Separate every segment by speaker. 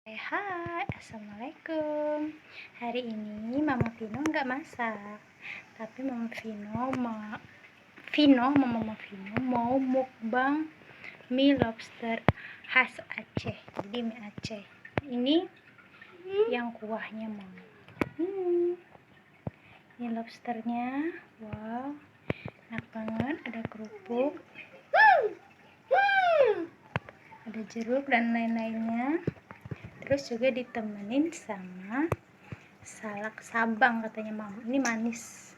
Speaker 1: Hai, assalamualaikum. Hari ini Mama Vino nggak masak, tapi Mama Vino mau mukbang mie lobster khas Aceh. Jadi mie Aceh. Ini yang kuahnya mau. Ini lobsternya, wow, enak banget. Ada kerupuk, ada jeruk dan lain-lainnya. Terus juga ditemenin sama salak Sabang katanya Mam. Ini manis.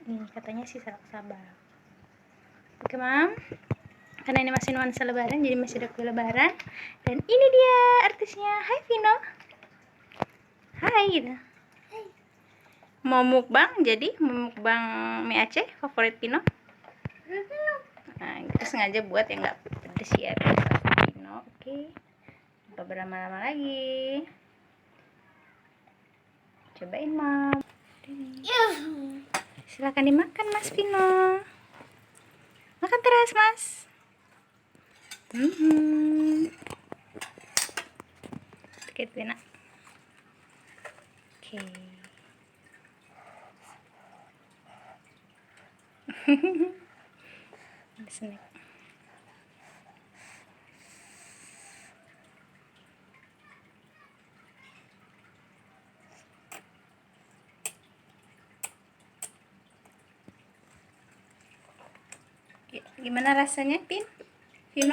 Speaker 1: Ini katanya sih salak Sabang. Oke Mam, karena ini masih nuansa lebaran, jadi masih ada kue lebaran. Dan ini dia artisnya. Hai Vino. Hai gitu. Mau mukbang, jadi mau mukbang mie Aceh favorit Vino. Nah, kita sengaja buat yang nggak pedes ya Vino. Oke. Berlama-lama lagi. Cobain Mam. Silakan dimakan Mas Vino. Makan terus Mas. Oke Vino. Oke. Snack. Gimana rasanya, Pin? Vino?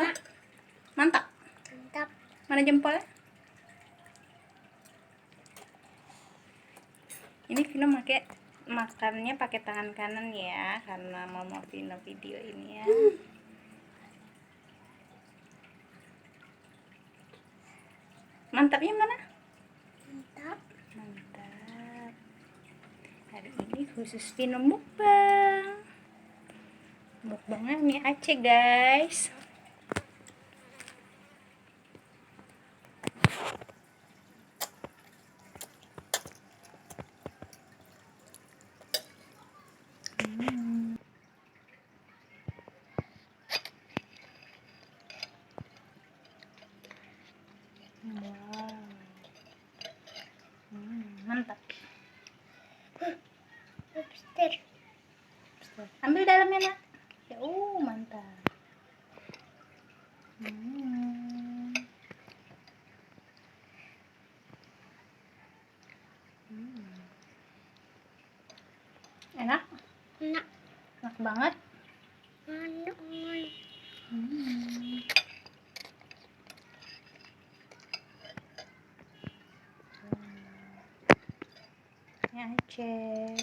Speaker 1: Mantap.
Speaker 2: Mantap.
Speaker 1: Mana jempolnya? Ini Vino makannya pakai tangan kanan ya, karena Mama Vino video ini ya. Mantapnya mana?
Speaker 2: Mantap.
Speaker 1: Mantap. Hari ini khusus Vino mukbang. Mukbangnya mie Aceh guys. Wow. Mantap.
Speaker 2: Lobster.
Speaker 1: Ambil dalamnya nak. Ya, mantap. Enak?
Speaker 2: Enak.
Speaker 1: Enak banget.
Speaker 2: Enak.
Speaker 1: Mie Aceh.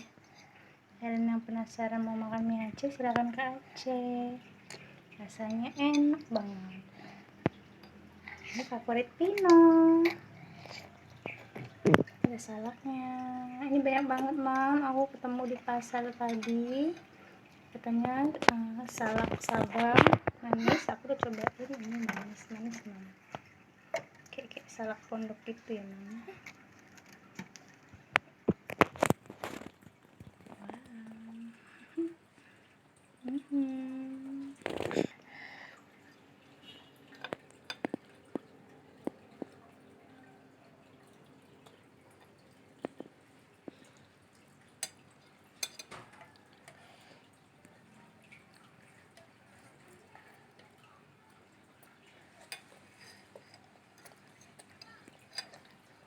Speaker 1: Kalian yang penasaran mau makan mie Aceh, silahkan ke Aceh. Rasanya enak banget. Ini favorit Vino. Ada salaknya. Ini banyak banget Mam. Aku ketemu di pasar tadi. Katanya salak Sabang manis. Aku udah cobain, ini manis Mam. Kayak salak pondok gitu ya Mam.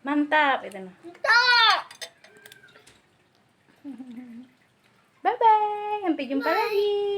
Speaker 1: Mantap itu nah.
Speaker 2: Mantap.
Speaker 1: Bye bye, sampai jumpa lagi.